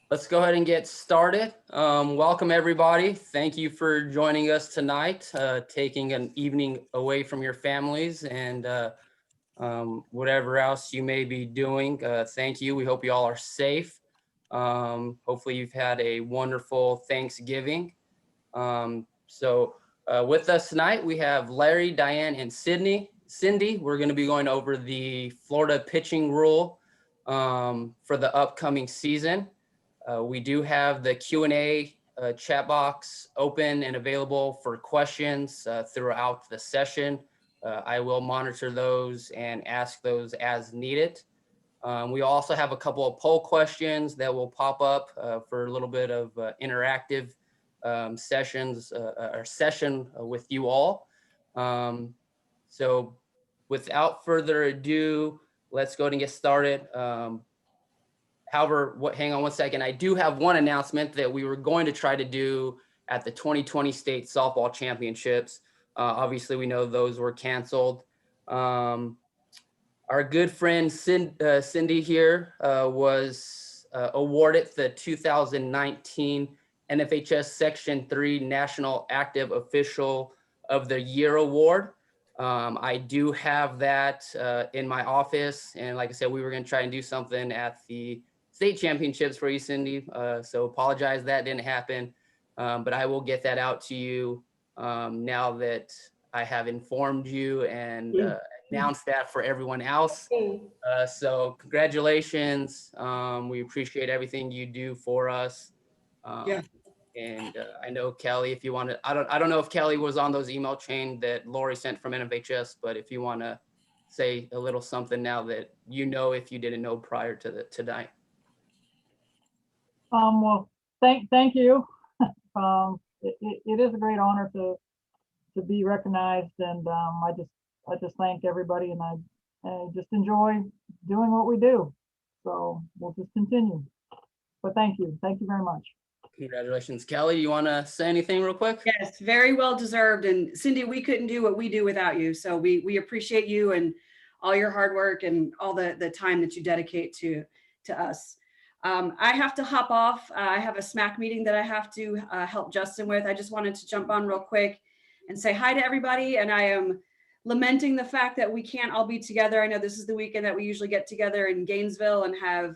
Let's go ahead and get started. Welcome, everybody. Thank you for joining us tonight, taking an evening away from your families and whatever else you may be doing. Thank you. We hope you all are safe. Hopefully, you've had a wonderful Thanksgiving. With us tonight, we have Larry, Diane, and Cindy. We're going to be going over the Florida pitching rule for the upcoming season. We do have the Q&A chat box open and available for questions throughout the session. I will monitor those and ask those as needed. We also have a couple of poll questions that will pop up for a little bit of interactive session with you all. So without further ado, let's go ahead and get started. However, hang on one second. I do have one announcement that we were going to try to do at the 2020 state softball championships. Obviously, we know those were canceled. Our good friend Cindy here was awarded the 2019 NFHS Section 3 National Active Official of the Year Award. I do have that in my office. And like I said, we were going to try and do something at the state championships for you, Cindy. So apologize that didn't happen. But I will get that out to you now that I have informed you and announced that for everyone else. So congratulations. We appreciate everything you do for us. Yeah. And I know Kelly, if you want to, I don't know if Kelly was on those email chain that Lori sent from NFHS, but if you want to say a little something now that you know if you didn't know prior to tonight. Well, thank you. It is a great honor to be recognized, and I just thank everybody, and I just enjoy doing what we do. So we'll just continue. But thank you very much. Congratulations, Kelly. You want to say anything real quick? Yes, very well deserved. And Cindy, we couldn't do what we do without you. So we appreciate you and all your hard work and all the time that you dedicate to us. I have to hop off. I have a SMAC meeting that I have to help Justin with. I just wanted to jump on real quick and say hi to everybody. And I am lamenting the fact that we can't all be together. I know this is the weekend that we usually get together in Gainesville and have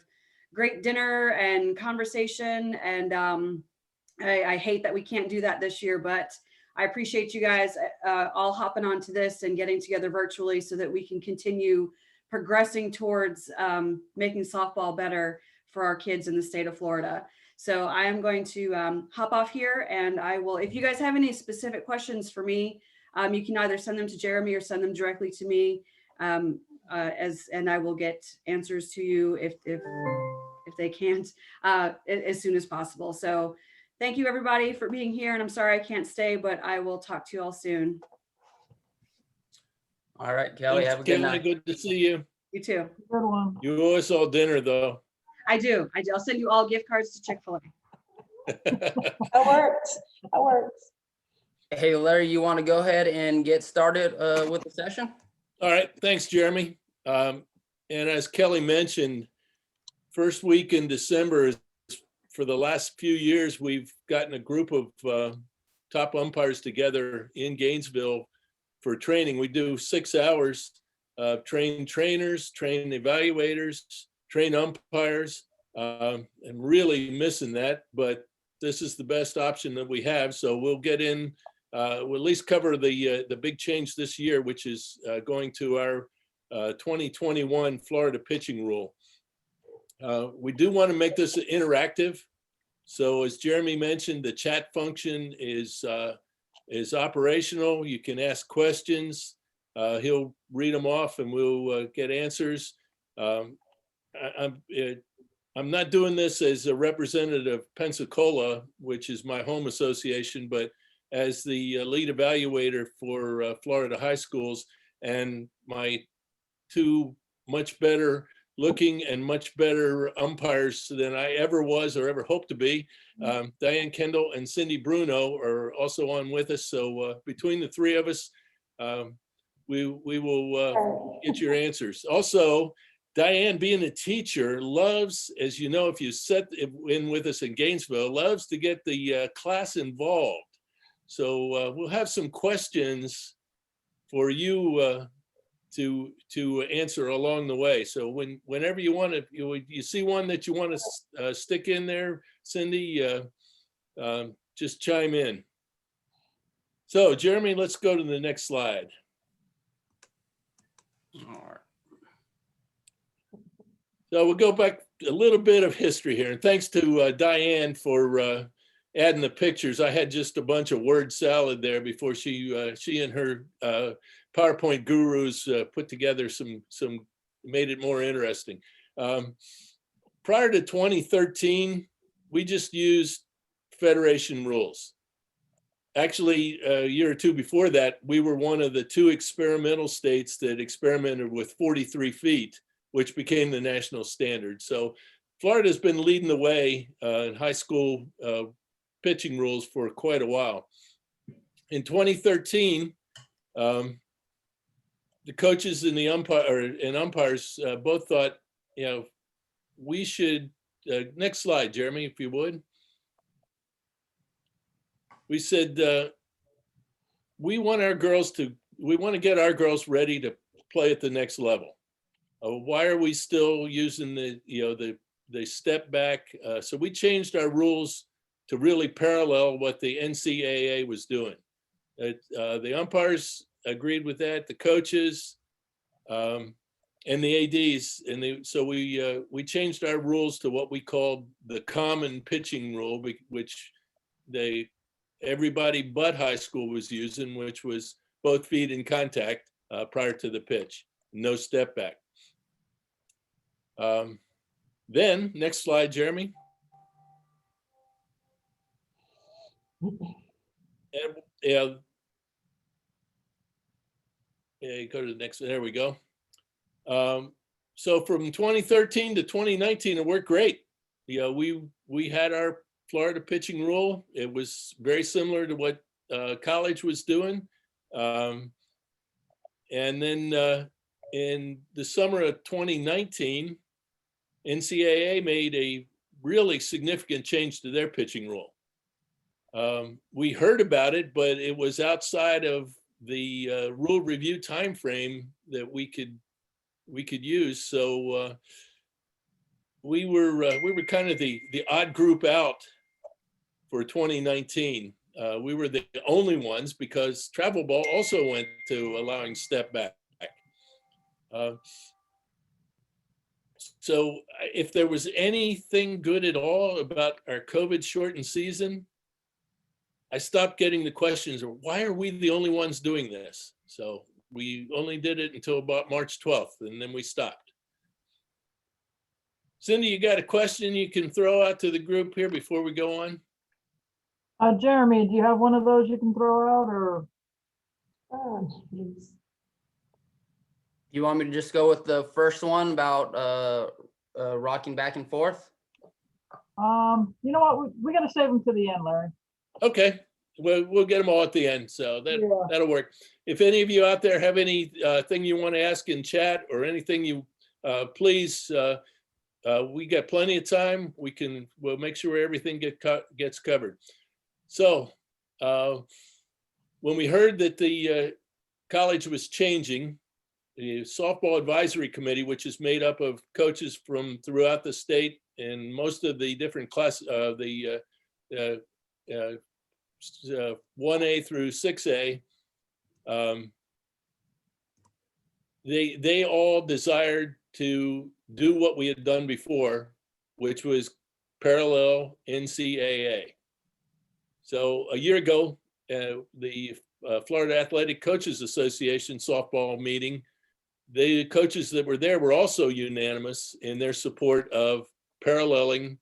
great dinner and conversation. And I hate that we can't do that this year, but I appreciate you guys all hopping onto this and getting together virtually so that we can continue progressing towards making softball better for our kids in the state of Florida. So I am going to hop off here, and I will, if you guys have any specific questions for me, you can either send them to Jeremy or send them directly to me, and I will get answers to you if they can't as soon as possible. So thank you everybody for being here, and I'm sorry I can't stay, but I will talk to you all soon. All right, Kelly, have a good night. Good to see you. You too. Good one. You owe us all dinner, though. I do. I'll send you all gift cards to Chick-fil-A. That works. Hey, Larry, you want to go ahead and get started with the session? All right. Thanks, Jeremy. And as Kelly mentioned, first week in December is, for the last few years, we've gotten a group of top umpires together in Gainesville for training. We do 6 hours, train trainers, train evaluators, train umpires. I'm really missing that, but this is the best option that we have. So we'll get in, we'll at least cover the big change this year, which is going to our 2021 Florida pitching rule. We do want to make this interactive. So as Jeremy mentioned, the chat function is operational. You can ask questions. He'll read them off and we'll get answers. I'm not doing this as a representative of Pensacola, which is my home association, but as the lead evaluator for Florida high schools, and my two much better looking and much better umpires than I ever was or ever hope to be. Diane Kendall and Cindy Bruno are also on with us. So between the three of us, we will get your answers. Also, Diane, being a teacher, loves, as you know, if you set in with us in Gainesville, loves to get the class involved. So we'll have some questions for you to answer along the way. So whenever you want to, you see one that you want to stick in there, Cindy, just chime in. So Jeremy, let's go to the next slide. All right. So we'll go back a little bit of history here, and thanks to Diane for adding the pictures. I had just a bunch of word salad there before she and her PowerPoint gurus put together some made it more interesting. Prior to 2013, we just used Federation rules. Actually, a year or two before that, we were one of the 2 experimental states that experimented with 43 feet, which became the national standard. So Florida's been leading the way in high school pitching rules for quite a while. In 2013, the coaches and the umpires both thought, we should, next slide, Jeremy, if you would. We said, we want to get our girls ready to play at the next level. Why are we still using the step back? So we changed our rules to really parallel what the NCAA was doing. The umpires agreed with that, the coaches, and the ADs, so we changed our rules to what we called the common pitching rule, which everybody but high school was using, which was both feet in contact prior to the pitch, no step back. Then, next slide, Jeremy. Yeah, go to the next, there we go. So from 2013 to 2019, it worked great. We had our Florida pitching rule. It was very similar to what college was doing. And then in the summer of 2019, NCAA made a really significant change to their pitching rule. We heard about it, but it was outside of the rule review timeframe that we could use. So we were kind of the odd group out for 2019. We were the only ones because travel ball also went to allowing step back. So if there was anything good at all about our COVID shortened season, I stopped getting the questions of why are we the only ones doing this? So we only did it until about March 12th, and then we stopped. Cindy, you got a question you can throw out to the group here before we go on? Jeremy, do you have one of those you can throw out, or? Oh, geez. You want me to just go with the first one about rocking back and forth? You know what? We got to save them to the end, Larry. Okay, we'll get them all at the end, so that'll work. If any of you out there have any thing you want to ask in chat or anything you please, we got plenty of time. We'll make sure everything gets covered. So when we heard that the college was changing, the softball advisory committee, which is made up of coaches from throughout the state and most of the different class, 1A through 6A, they all desired to do what we had done before, which was parallel NCAA. So a year ago, the Florida Athletic Coaches Association softball meeting, the coaches that were there were also unanimous in their support of paralleling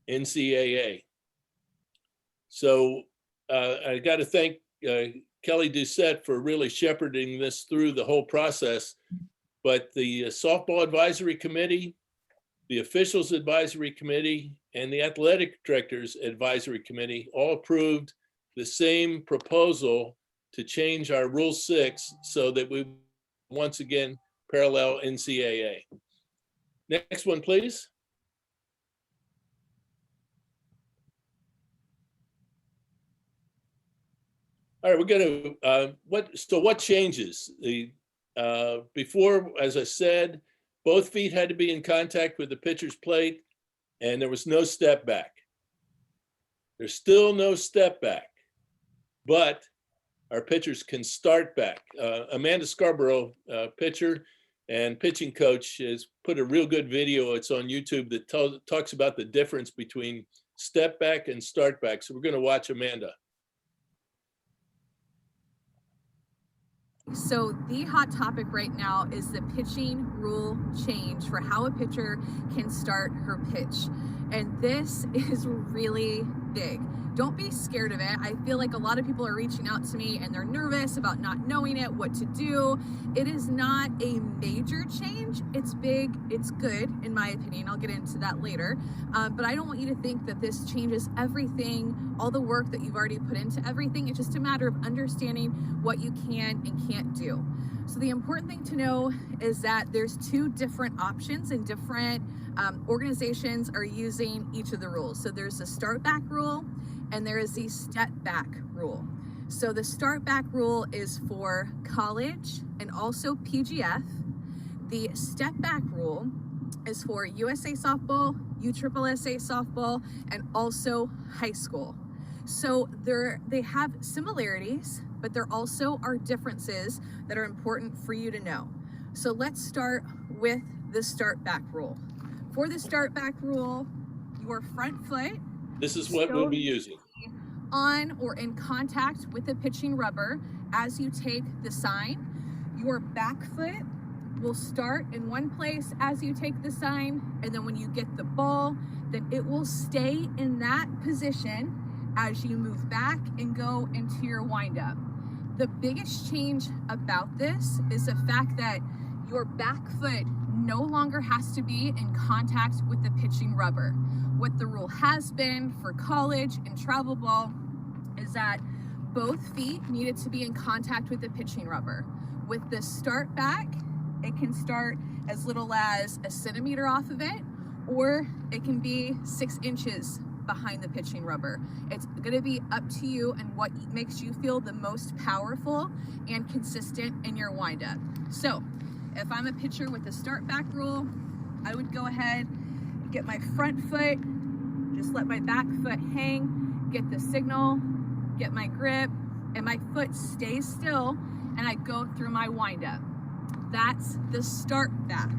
NCAA. So I got to thank Kelly Doucette for really shepherding this through the whole process. But the softball advisory committee, the officials advisory committee, and the athletic directors advisory committee all approved the same proposal to change our Rule 6 so that we once again parallel NCAA. Next one, please. All right, we're gonna, what changes? Before, as I said, both feet had to be in contact with the pitcher's plate and there was no step back. There's still no step back, but our pitchers can start back. Amanda Scarborough, pitcher and pitching coach, has put a real good video. It's on YouTube that talks about the difference between step back and start back. So we're gonna watch Amanda. So the hot topic right now is the pitching rule change for how a pitcher can start her pitch. And this is really big. Don't be scared of it. I feel like a lot of people are reaching out to me and they're nervous about not knowing it, what to do. It is not a major change. It's big, it's good, in my opinion. I'll get into that later. But I don't want you to think that this changes everything, all the work that you've already put into everything. It's just a matter of understanding what you can and can't do. So the important thing to know is that there's two different options and different organizations are using each of the rules. So there's the start back rule and there is the step back rule. So the start back rule is for college and also PGF. The step back rule is for USA softball, USSSA softball, and also high school. So they have similarities, but there also are differences that are important for you to know. So let's start with the start back rule. For the start back rule, your front foot, this is what we'll be using, on or in contact with the pitching rubber as you take the sign. Your back foot will start in one place as you take the sign, and then when you get the ball, then it will stay in that position as you move back and go into your windup. The biggest change about this is the fact that your back foot no longer has to be in contact with the pitching rubber. What the rule has been for college and travel ball is that both feet needed to be in contact with the pitching rubber. With the start back, it can start as little as a centimeter off of it, or it can be 6 inches behind the pitching rubber. It's gonna be up to you and what makes you feel the most powerful and consistent in your windup. So if I'm a pitcher with the start back rule, I would go ahead, get my front foot, just let my back foot hang, get the signal, get my grip, and my foot stays still, and I go through my windup. That's the start back.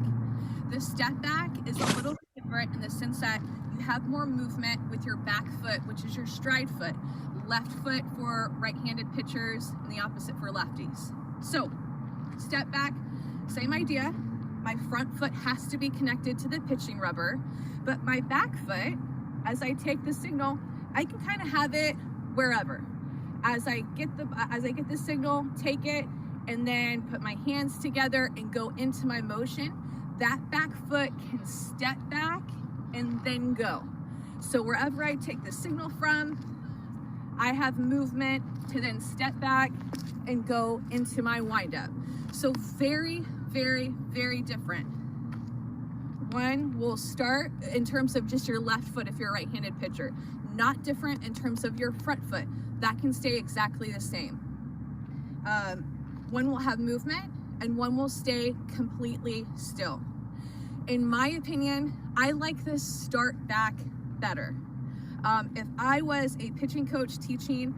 The step back is a little bit different in the sense that you have more movement with your back foot, which is your stride foot. Left foot for right-handed pitchers and the opposite for lefties. So step back, same idea. My front foot has to be connected to the pitching rubber, but my back foot, as I take the signal, I can kind of have it wherever. As I get the signal, take it, and then put my hands together and go into my motion, that back foot can step back and then go. So wherever I take the signal from, I have movement to then step back and go into my windup. So very, very, very different. One will start in terms of just your left foot if you're a right-handed pitcher. Not different in terms of your front foot. That can stay exactly the same. One will have movement and one will stay completely still. In my opinion, I like this start back better. If I was a pitching coach teaching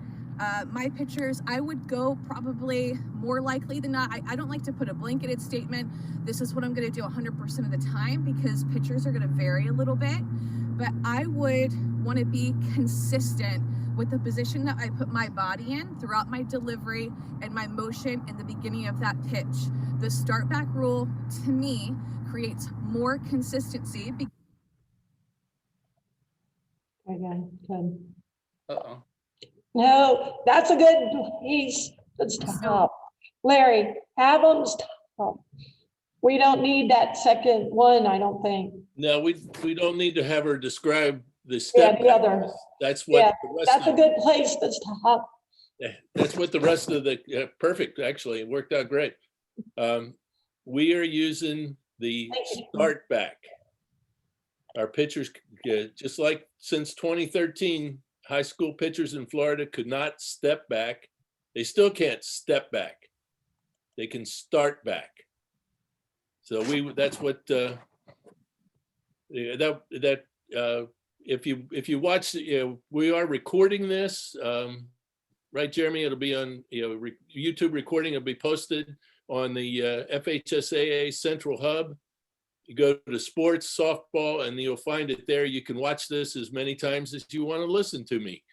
my pitchers, I would go probably more likely than not. I don't like to put a blanketed statement. This is what I'm going to do 100% of the time because pitchers are going to vary a little bit. But I would want to be consistent with the position that I put my body in throughout my delivery and my motion in the beginning of that pitch. The start back rule, to me, creates more consistency. Again, good. Uh-oh. No, that's a good piece. Let's stop. Larry, have them stop. We don't need that second one, I don't think. No, we don't need to have her describe the Yeah, step. the other. That's what Yeah, the rest that's a of, good place to stop. that's what the rest of the perfect. Actually, it worked out great. We are using the Thank you. start back. Our pitchers, just like since 2013, high school pitchers in Florida could not step back. They still can't step back. They can start back. So that's what if you watch, we are recording this, right, Jeremy? It'll be on YouTube recording. It'll be posted on the FHSAA Central Hub. You go to sports, softball, and you'll find it there. You can watch this as many times as you want to listen to me.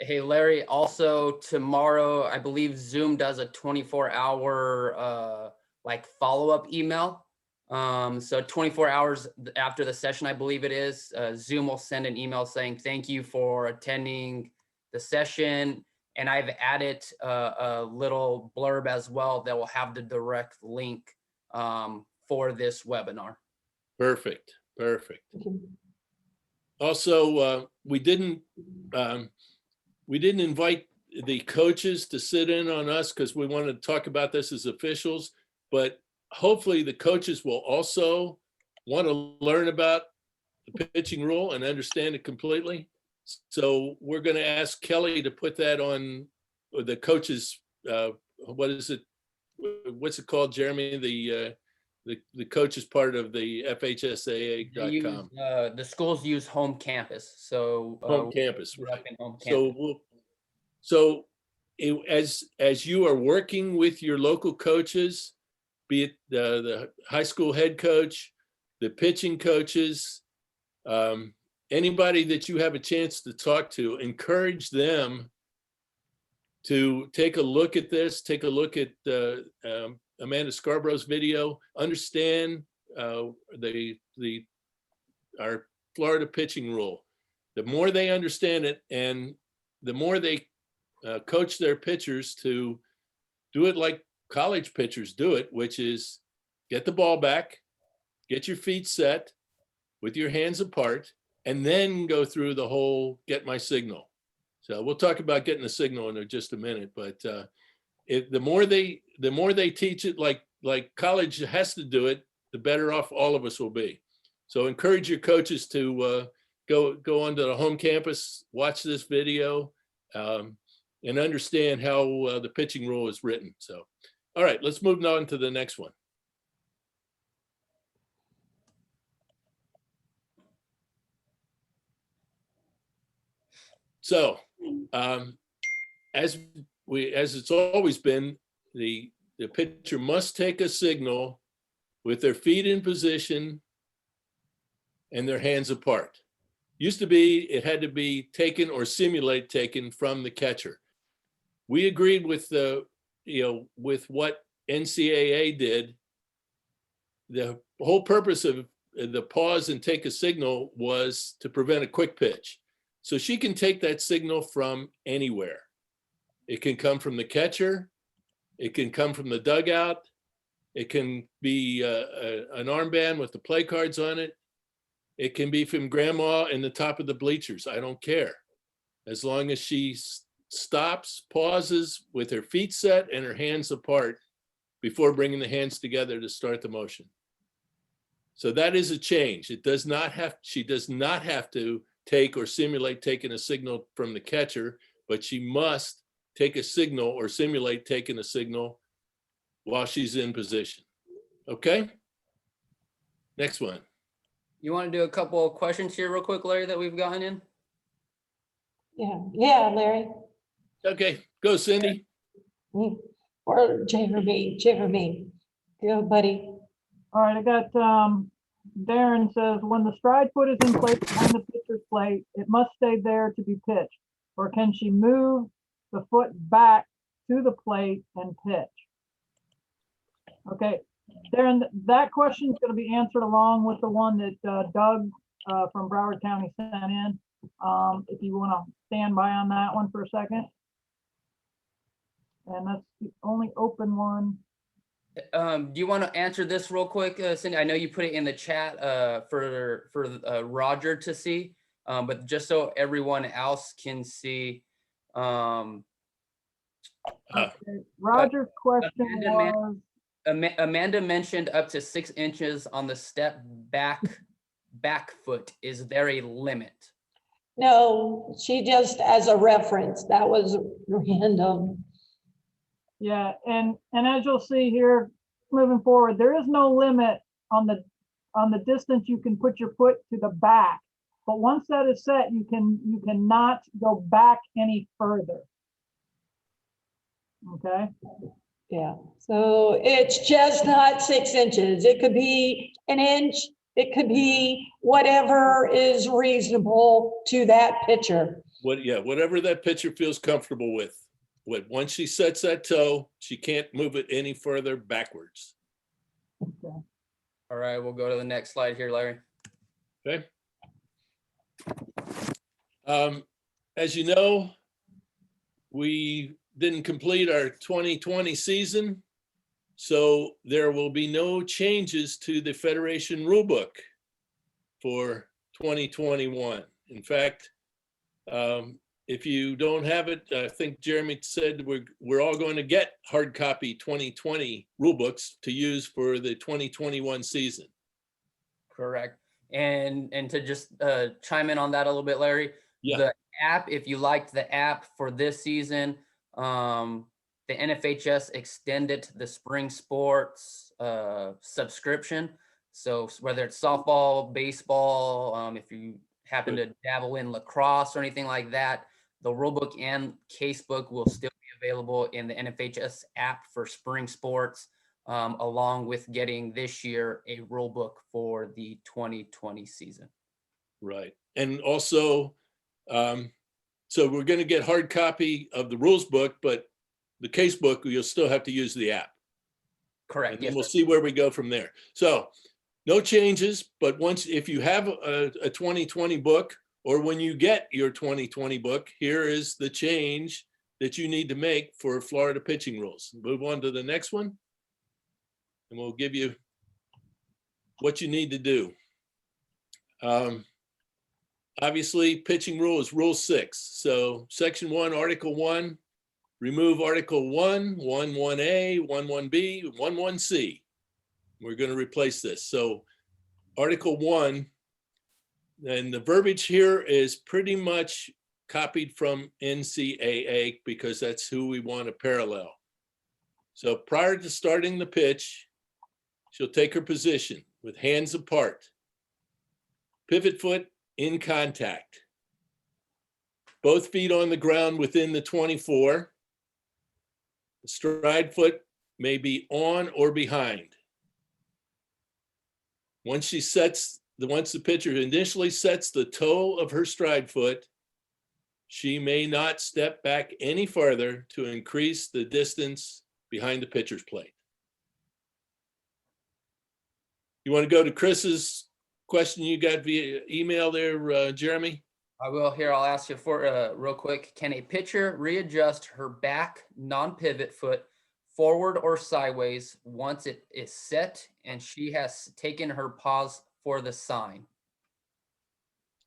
Hey, Larry, also tomorrow, I believe Zoom does a 24-hour like follow-up email. So 24 hours after the session, I believe it is, Zoom will send an email saying, thank you for attending the session. And I've added a little blurb as well that will have the direct link for this webinar. Perfect. Also, we didn't invite the coaches to sit in on us because we wanted to talk about this as officials, but hopefully the coaches will also want to learn about the pitching rule and understand it completely. So we're going to ask Kelly to put that on the coaches. What's it called, Jeremy? The coaches part of the FHSAA.com. The schools use home campus. So home campus, right? Home campus. So as you are working with your local coaches, be it the high school head coach, the pitching coaches, anybody that you have a chance to talk to, encourage them to take a look at this, take a look at Amanda Scarborough's video, understand our Florida pitching rule. The more they understand it and the more they coach their pitchers to do it like college pitchers do it, which is get the ball back, get your feet set with your hands apart, and then go through the whole get my signal. So we'll talk about getting a signal in just a minute, but the more they teach it like college has to do it, the better off all of us will be. So encourage your coaches to go onto the home campus, watch this video, and understand how the pitching rule is written. So, all right, let's move on to the next one. So, as it's always been, the pitcher must take a signal with their feet in position and their hands apart. Used to be, it had to be taken or simulate taken from the catcher. We agreed with with what NCAA did. The whole purpose of the pause and take a signal was to prevent a quick pitch. So she can take that signal from anywhere. It can come from the catcher. It can come from the dugout. It can be an armband with the play cards on it. It can be from grandma in the top of the bleachers. I don't care. As long as she stops, pauses with her feet set and her hands apart before bringing the hands together to start the motion. So that is a change. She does not have to take or simulate taking a signal from the catcher, but she must take a signal or simulate taking a signal while she's in position. Okay? Next one. You want to do a couple of questions here real quick, Larry, that we've gotten in? Yeah, Larry. Okay, go Cindy. Or Jeremy. Go, buddy. All right, I got Darren says, when the stride foot is in place behind the pitcher's plate, it must stay there to be pitched. Or can she move the foot back to the plate and pitch? Okay, Darren, that question is going to be answered along with the one that Doug from Broward County sent in. If you want to stand by on that one for a second. And that's the only open one. Do you want to answer this real quick, Cindy? I know you put it in the chat for Roger to see, but just so everyone else can see. Okay. Roger's question was. Amanda mentioned up to 6 inches on the step back back foot? Is there a limit? No, she just as a reference, that was random. Yeah, and as you'll see here, moving forward, there is no limit on the distance you can put your foot to the back. But once that is set, you cannot go back any further. Okay, Yeah, so it's just not 6 inches. It could be an inch. It could be whatever is reasonable to that pitcher. Whatever that pitcher feels comfortable with. Once she sets that toe, she can't move it any further backwards. okay. All right, we'll go to the next slide here, Larry. Okay. As you know, we didn't complete our 2020 season, so there will be no changes to the Federation rulebook for 2021. In fact, if you don't have it, I think Jeremy said we're all going to get hard copy 2020 rulebooks to use for the 2021 season. Correct. And to just chime in on that a little bit, Larry, Yeah. the app, if you liked the app for this season, the NFHS extended the spring sports subscription. So whether it's softball, baseball, if you happen to dabble in lacrosse or anything like that, the rulebook and casebook will still be available in the NFHS app for spring sports, along with getting this year a rulebook for the 2020 season. Right. And also, so we're going to get hard copy of the rules book, but the case book, you'll still have to use the app. Correct. And then Yes, we'll sir. see where we go from there. So no changes, but if you have a 2020 book, or when you get your 2020 book, here is the change that you need to make for Florida pitching rules. Move on to the next one, and we'll give you what you need to do. Obviously, pitching rule is Rule 6. So Section 1, Article 1, remove Article 1, 1(1)A, 1(1)B, 1(1)C. We're going to replace this. So Article 1, and the verbiage here is pretty much copied from NCAA because that's who we want to parallel. So prior to starting the pitch, she'll take her position with hands apart, pivot foot in contact, both feet on the ground within the 24. The stride foot may be on or behind. Once the pitcher initially sets the toe of her stride foot, she may not step back any farther to increase the distance behind the pitcher's plate. You want to go to Chris's question you got via email there, Jeremy? I will. Here, I'll ask you for real quick. Can a pitcher readjust her back non-pivot foot forward or sideways once it is set and she has taken her pause for the sign?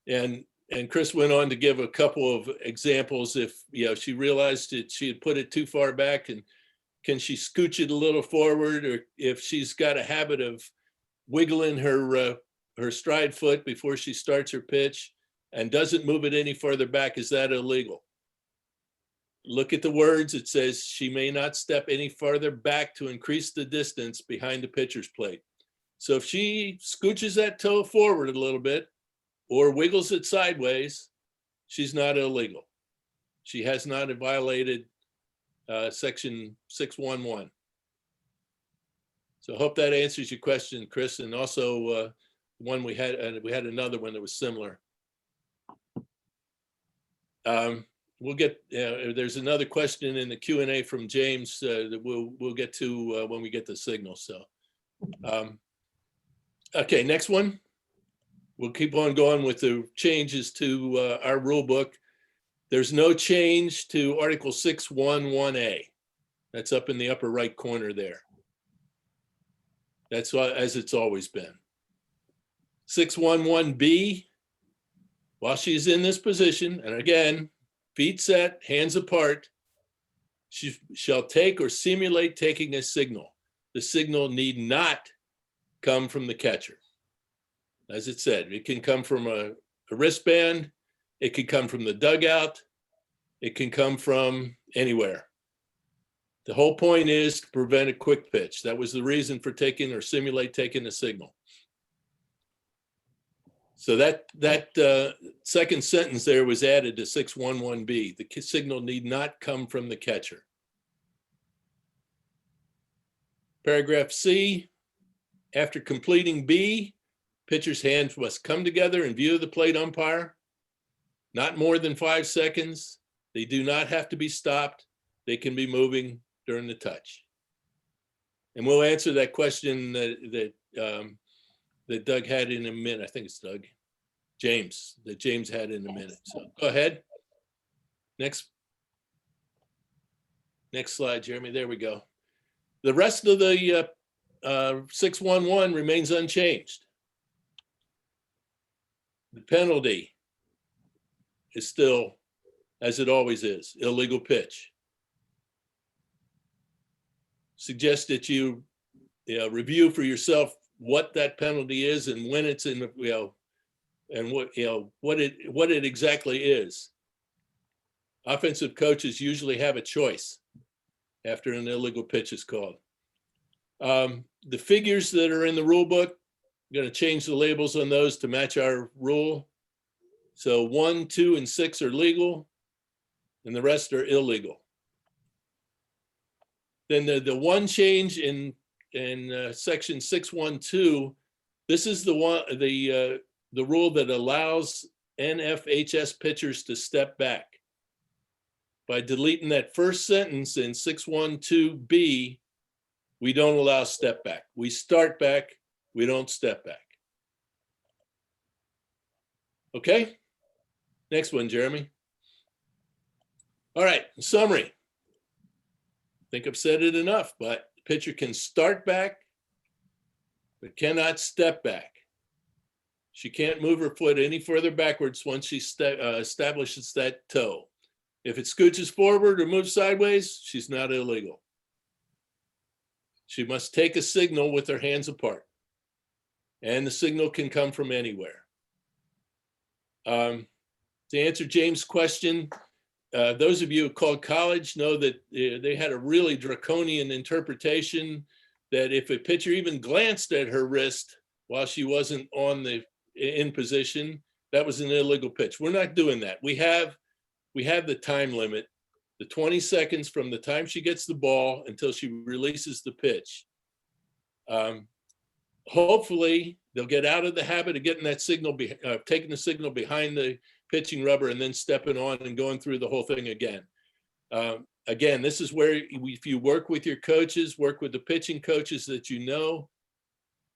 And Chris went on to give a couple of examples. If she realized that she had put it too far back, and can she scooch it a little forward, or if she's got a habit of wiggling her stride foot before she starts her pitch and doesn't move it any further back, is that illegal? Look at the words. It says she may not step any farther back to increase the distance behind the pitcher's plate. So if she scooches that toe forward a little bit or wiggles it sideways, she's not illegal. She has not violated section 611. So I hope that answers your question, Chris. And also one we had another one that was similar. We'll get, there's another question in the Q&A from James that we'll get to when we get the signal. So, okay, next one. We'll keep on going with the changes to our rule book. There's no change to Article 6(1)(1)A. That's up in the upper right corner there. That's as it's always been. 6(1)(1)B, while she's in this position, and again, feet set, hands apart, she shall take or simulate taking a signal. The signal need not come from the catcher. As it said, it can come from a wristband. It could come from the dugout. It can come from anywhere. The whole point is to prevent a quick pitch. That was the reason for taking or simulate taking a signal. So that second sentence there was added to 611B. The signal need not come from the catcher. Paragraph C, after completing B, pitcher's hands must come together in view of the plate umpire, not more than 5 seconds. They do not have to be stopped. They can be moving during the touch. And we'll answer that question that Doug had in a minute. I think it's Doug. James, that James had in a minute. So go ahead. Next slide, Jeremy. There we go. The rest of the 611 remains unchanged. The penalty is still, as it always is, illegal pitch. Suggest that you review for yourself what that penalty is and when it's in, and what it exactly is. Offensive coaches usually have a choice after an illegal pitch is called. The figures that are in the rule book, I'm going to change the labels on those to match our rule. So 1, 2, and 6 are legal, and the rest are illegal. Then the one change in section 612, this is the rule that allows NFHS pitchers to step back. By deleting that first sentence in 612B, we don't allow step back. We start back, we don't step back. Okay, next one, Jeremy. All right, in summary. I think I've said it enough, but the pitcher can start back, but cannot step back. She can't move her foot any further backwards once she establishes that toe. If it scooches forward or moves sideways, she's not illegal. She must take a signal with her hands apart, and the signal can come from anywhere. To answer James' question, those of you who called college know that they had a really draconian interpretation that if a pitcher even glanced at her wrist while she wasn't in position, that was an illegal pitch. We're not doing that. We have the time limit, the 20 seconds from the time she gets the ball until she releases the pitch. Hopefully they'll get out of the habit of getting that signal, taking the signal behind the pitching rubber and then stepping on and going through the whole thing again. Again, this is where if you work with your coaches, work with the pitching coaches that you know,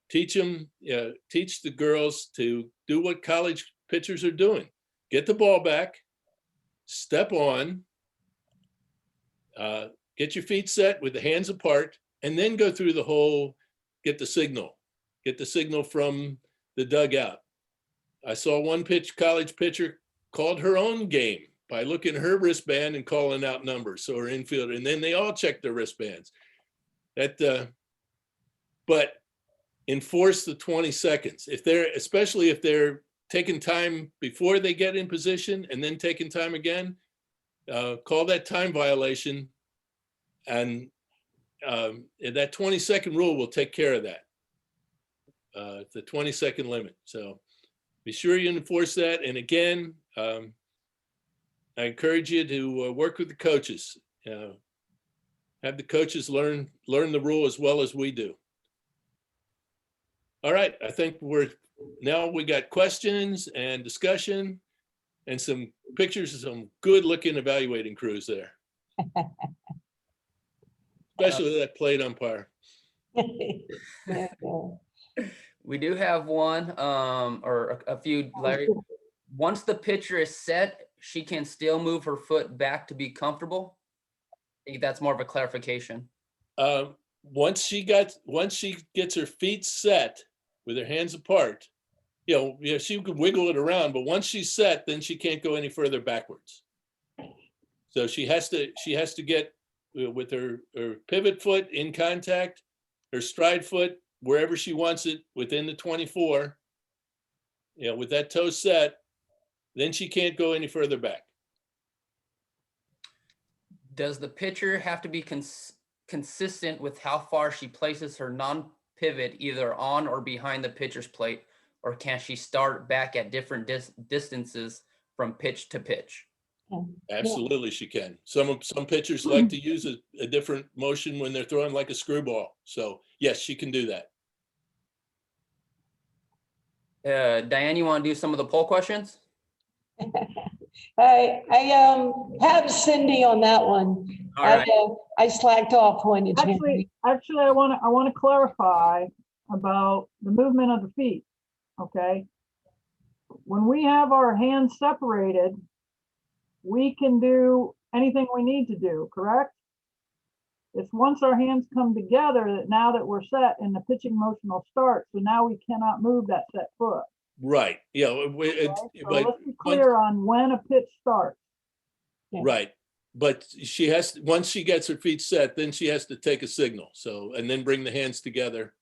teach the girls to do what college pitchers are doing. Get the ball back, step on, get your feet set with the hands apart, and then go through the whole, get the signal from the dugout. I saw one college pitcher called her own game by looking at her wristband and calling out numbers. So her infielder, and then they all checked their wristbands. But enforce the 20 seconds. Especially if they're taking time before they get in position and then taking time again, call that time violation, and that 20-second rule will take care of that. The 20-second limit. So be sure you enforce that. And again, I encourage you to work with the coaches. Have the coaches learn the rule as well as we do. All right, I think we got questions and discussion and some pictures of some good looking evaluating crews there. Especially that plate umpire. We do have one or a few, Larry. Once the pitcher is set, she can still move her foot back to be comfortable. I think that's more of a clarification. Once she gets her feet set with her hands apart, she could wiggle it around, but once she's set, then she can't go any further backwards. So she has to get with her pivot foot in contact, her stride foot, wherever she wants it within the 24, with that toe set, then she can't go any further back. Does the pitcher have to be consistent with how far she places her non-pivot either on or behind the pitcher's plate, or can she start back at different distances from pitch to pitch? Absolutely, she can. Some pitchers like to use a different motion when they're throwing like a screwball. So yes, she can do that. Diane, you want to do some of the poll questions? I have Cindy on that one. All right. I slacked off on you, Jeremy. Actually, I want to clarify about the movement of the feet. Okay. When we have our hands separated, we can do anything we need to do, correct? It's once our hands come together that now that we're set and the pitching motion will start. So now we cannot move that set foot. Right. Yeah. Okay? So But let's be clear on when a pitch starts. right. But she has, once she gets her feet set, then she has to take a signal. So, and then bring the hands together.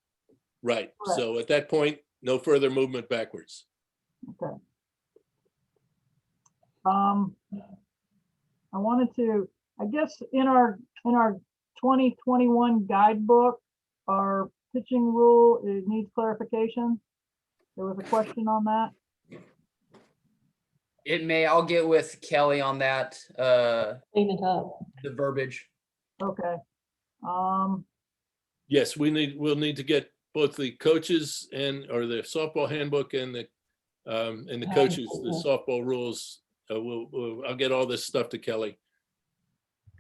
Right. Correct. So at that point, no further movement backwards. Okay. I wanted to, I guess in our 2021 guidebook, our pitching rule, it needs clarification. There was a question on that. It may. I'll get with Kelly on that. Clean it up. The verbiage. Okay. Yes, we'll need to get both the coaches or the softball handbook and the coaches, the softball rules. I'll get all this stuff to Kelly,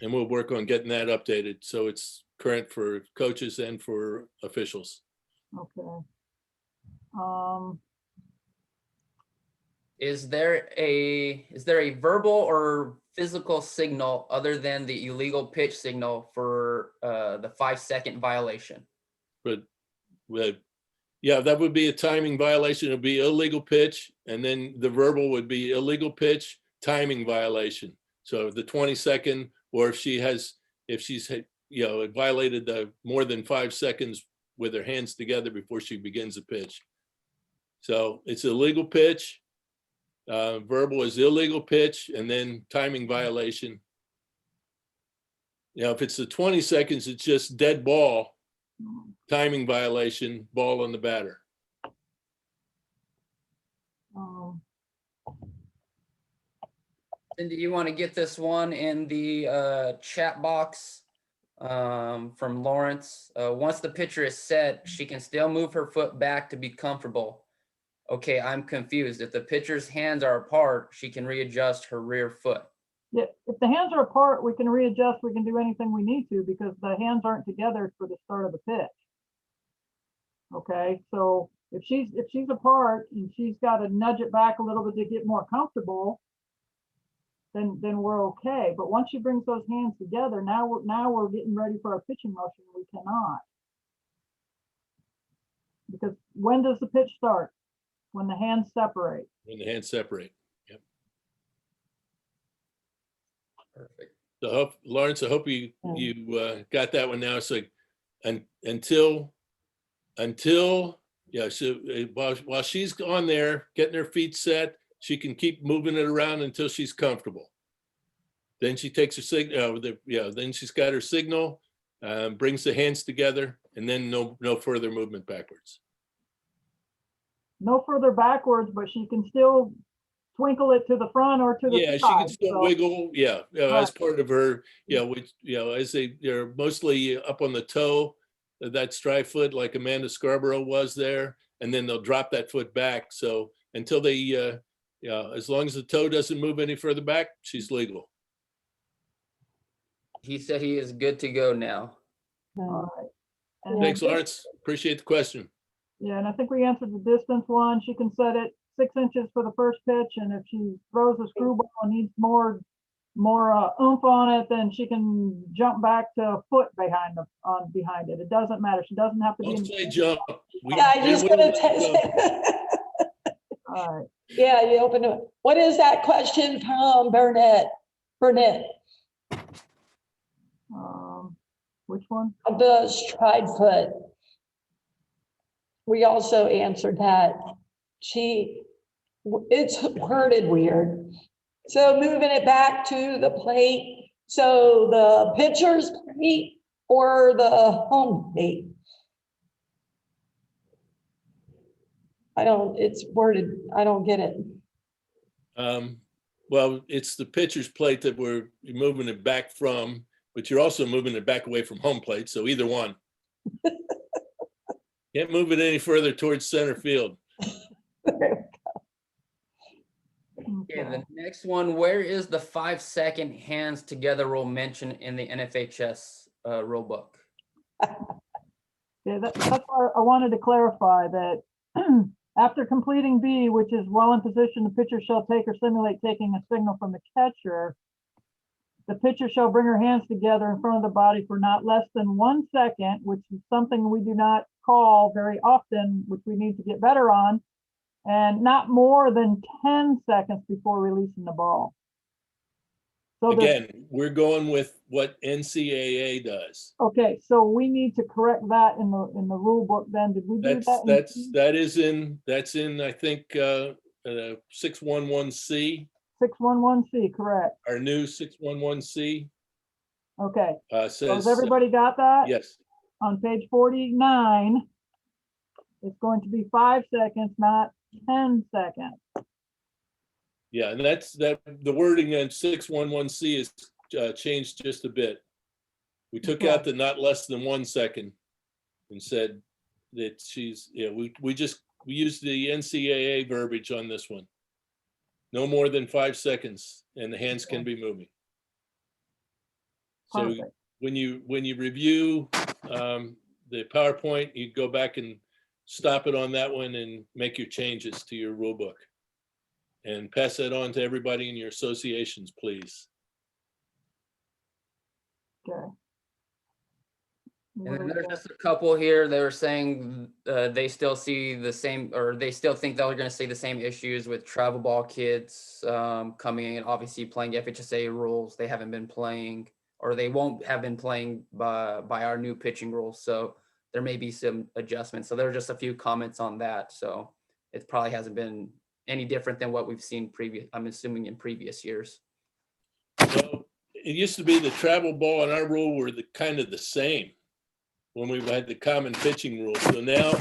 and we'll work on getting that updated so it's current for coaches and for officials. Okay. Is there a verbal or physical signal other than the illegal pitch signal for the 5-second violation? But yeah, that would be a timing violation. It'd be illegal pitch, and then the verbal would be illegal pitch, timing violation. So the 20-second, or if she's violated the more than 5 seconds with her hands together before she begins a pitch. So it's illegal pitch. Verbal is illegal pitch, and then timing violation. If it's the 20 seconds, it's just dead ball, timing violation, ball on the batter. Cindy, you want to get this one in the chat box from Lawrence? Once the pitcher is set, she can still move her foot back to be comfortable. Okay, I'm confused. If the pitcher's hands are apart, she can readjust her rear foot. Yeah, if the hands are apart, we can readjust. We can do anything we need to because the hands aren't together for the start of the pitch. Okay, so if she's apart and she's got to nudge it back a little bit to get more comfortable, then we're okay. But once she brings those hands together, now we're getting ready for our pitching motion. We cannot, because when does the pitch start? When the hands separate. When the hands separate. Yep. Perfect. So Lawrence, I hope you got that one now. So until while she's on there getting her feet set, she can keep moving it around until she's comfortable. Then she takes her signal. Then she's got her signal, brings the hands together, and then no further movement backwards. No further backwards, but she can still twinkle it to the front or to the side. Yeah, she can still so, wiggle. Yeah, Right. as part of her. As they're mostly up on the toe, that stride foot, like Amanda Scarborough was there, and then they'll drop that foot back. So until they, as long as the toe doesn't move any further back, she's legal. He said he is good to go now. all right. And Thanks, then- Lawrence. Appreciate the question. Yeah, and I think we answered the distance one. She can set it 6 inches for the first pitch, and if she throws a screwball and needs more oomph on it, then she can jump back to a foot behind it. It doesn't matter. She doesn't have to be. Don't say jump. Yeah, I just gonna test. All right. Yeah, you open it. What is that question from Burnett? Which one? The stride foot. We also answered that. She it's worded weird. So moving it back to the plate, so the pitcher's plate or the home plate? It's worded, I don't get it. Well, it's the pitcher's plate that we're moving it back from, but you're also moving it back away from home plate, so either one. Can't move it any further towards center field. Okay, the next one, where is the 5-second hands together rule mentioned in the NFHS rule book? Yeah, that's why I wanted to clarify that after completing B, which is while in position, the pitcher shall take or simulate taking a signal from the catcher. The pitcher shall bring her hands together in front of the body for not less than 1 second, which is something we do not call very often, which we need to get better on, and not more than 10 seconds before releasing the ball. So Again, we're going with what NCAA does. okay, so we need to correct that in the rule book then. Did we do that? That's in, I think, 611C, 611C, correct. our new 611C Okay, so says, has everybody got that? yes, On page 49, it's going to be 5 seconds, not 10 seconds. yeah, and the wording in 611C is changed just a bit. We took Okay. out the not less than 1 second and said that we used the NCAA verbiage on this one. No more than 5 seconds and the hands can be moving. So Perfect. when you review the PowerPoint, you go back and stop it on that one and make your changes to your rule book. And pass that on to everybody in your associations, please. Okay. And then there's just a couple here that are saying they still see the same, or they still think they're going to see the same issues with travel ball kids coming in, obviously playing FHSA rules. They haven't been playing, or they won't have been playing by our new pitching rules. So there may be some adjustments. So there are just a few comments on that. So it probably hasn't been any different than what we've seen I'm assuming in previous years. Well, it used to be the travel ball and our rule were kind of the same when we had the common pitching rule. So now,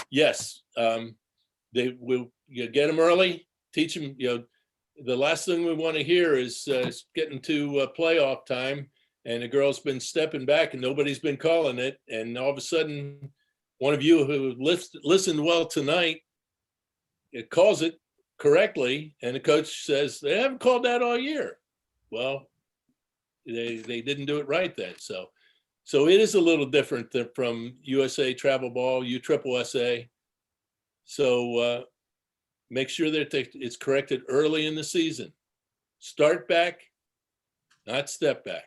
yes, they will get them early, teach them. The last thing we want to hear is getting to playoff time, and the girl's been stepping back and nobody's been calling it, and all of a sudden, one of you who listened well tonight, it calls it correctly, and the coach says they haven't called that all year. Well, they didn't do it right then. So it is a little different from USA Travel Ball, USSSA. So make sure that it's corrected early in the season. Start back, not step back.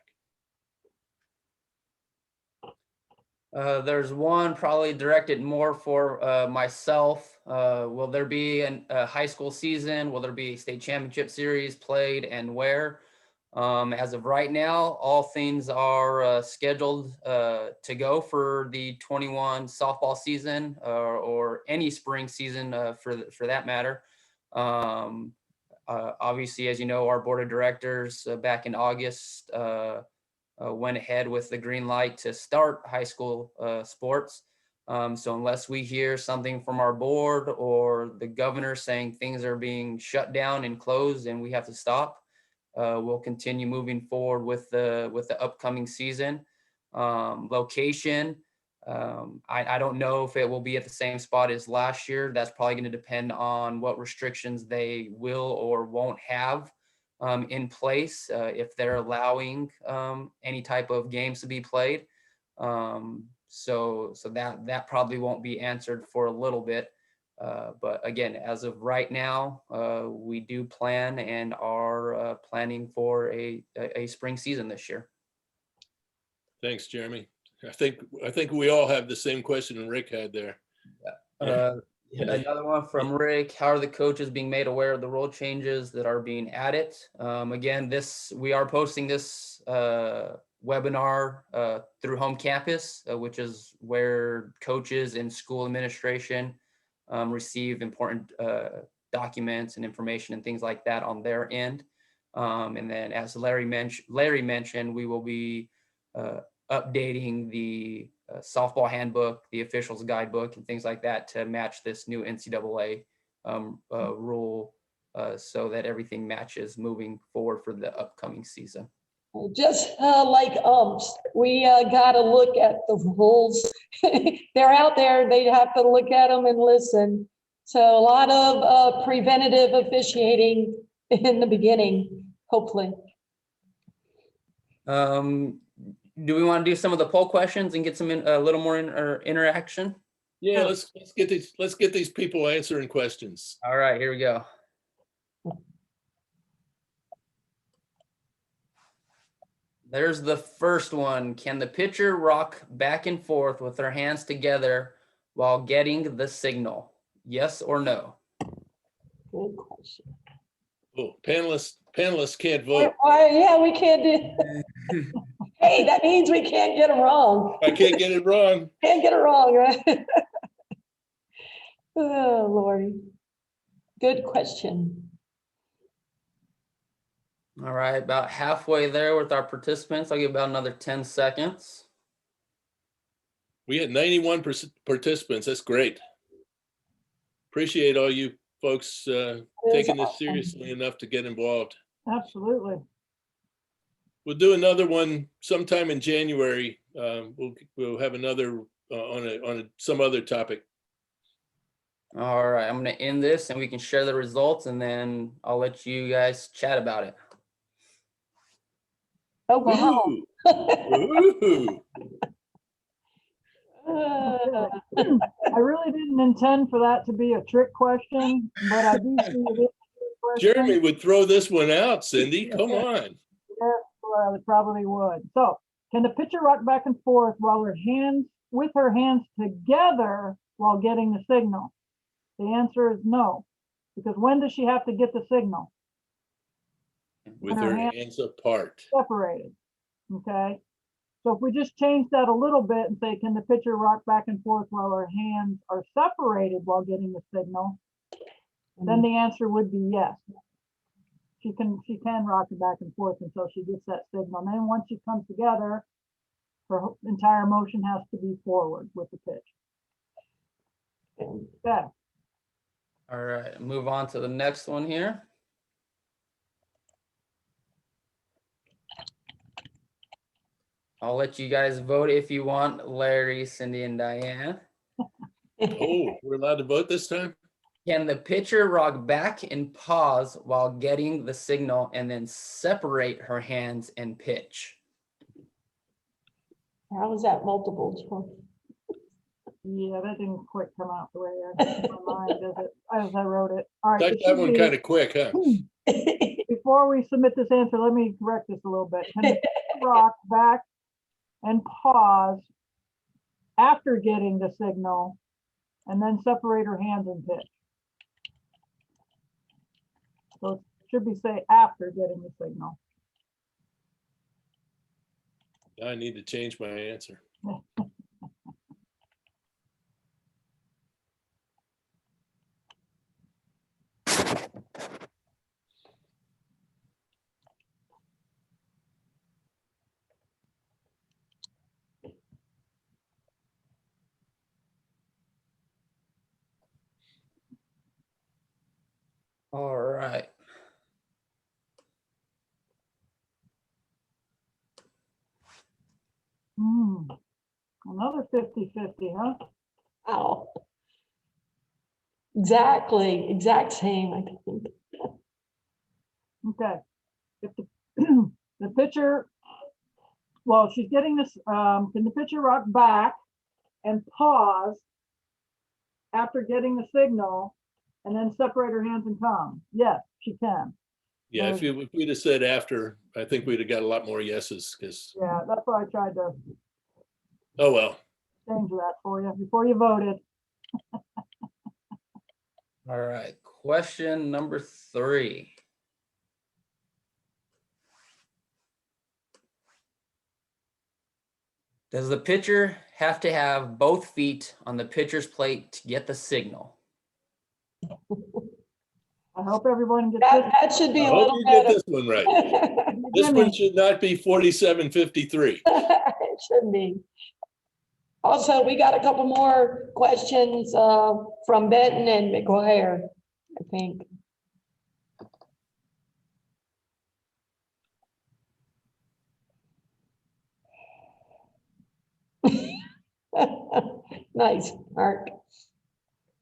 There's one probably directed more for myself. Will there be a high school season? Will there be a state championship series played, and where? As of right now, all things are scheduled to go for the 21 softball season or any spring season for that matter. Obviously, as you know, our board of directors back in August went ahead with the green light to start high school sports. So unless we hear something from our board or the governor saying things are being shut down and closed and we have to stop, we'll continue moving forward with the upcoming season. Location, I don't know if it will be at the same spot as last year. That's probably going to depend on what restrictions they will or won't have in place, if they're allowing any type of games to be played. So that probably won't be answered for a little bit. But again, as of right now, we do plan and are planning for a spring season this year. Thanks, Jeremy. I think we all have the same question Rick had there. Another one from Rick: how are the coaches being made aware of the rule changes that are being added? Again, we are posting this webinar through Home Campus, which is where coaches and school administration receive important documents and information and things like that on their end. And then as Larry mentioned, we will be updating the softball handbook, the officials guidebook, and things like that to match this new NCAA rule, so that everything matches moving forward for the upcoming season. Just like we got to look at the rules. They're out there. They have to look at them and listen. So a lot of preventative officiating in the beginning, hopefully. Do we want to do some of the poll questions and get some a little more interaction? Yeah, let's get these people answering questions. All right, here we go. There's the first one. Can the pitcher rock back and forth with their hands together while getting the signal? Yes or no? Good question. Oh, panelists can't vote. Yeah, we can't do. Hey, that means we can't get them wrong. I can't get it wrong. Can't get it wrong, right? Oh, Lordy. Good question. All right, about halfway there with our participants. I'll give about another 10 seconds. We had 91 participants. That's great. Appreciate all you folks taking this seriously enough to get involved. Absolutely. We'll do another one sometime in January. We'll have another on some other topic. All right, I'm going to end this and we can share the results, and then I'll let you guys chat about it. Oh, wow. Ooh. I really didn't intend for that to be a trick question, but I do see it is a trick question. Jeremy would throw this one out, Cindy. Come on. Yes, well, it probably would. So, can the pitcher rock back and forth with her hands together while getting the signal? The answer is no, because when does she have to get the signal? With her hands apart. Separated. Okay. So if we just change that a little bit and say, can the pitcher rock back and forth while her hands are separated while getting the signal? Then the answer would be yes. She can rock it back and forth until she gets that signal. And then once she comes together, her entire motion has to be forward with the pitch. Okay. All right, move on to the next one here. I'll let you guys vote if you want, Larry, Cindy, and Diane. Oh, we're allowed to vote this time? Can the pitcher rock back and pause while getting the signal and then separate her hands and pitch? How was that multiple choice? Yeah, that didn't quite come out the way I had in my mind, does it? As I wrote it. All right. Got it that should one be- kind of quick, huh? Before we submit this answer, let me correct this a little bit. Can the pitcher rock back and pause after getting the signal and then separate her hands and pitch? So it should be say after getting the signal. I need to change my answer. All right. Another 50-50, huh? Wow. Exactly, exact same, I think. Okay. If the, the pitcher, well, she's getting this, can the pitcher rock back and pause after getting the signal and then separate her hands and come? Yes, she can. Yeah, if we'd have said after, I think we'd have got a lot more yeses because, Yeah, that's why I tried to oh, well. change that for you before you voted. All right, question number 3. Does the pitcher have to have both feet on the pitcher's plate to get the signal? I hope everyone gets That should be I a hope little you get better. this one right. this. This one should not be 4753. It should be. Also, we got a couple more questions from Benton and McGuire, I think. Nice, Mark.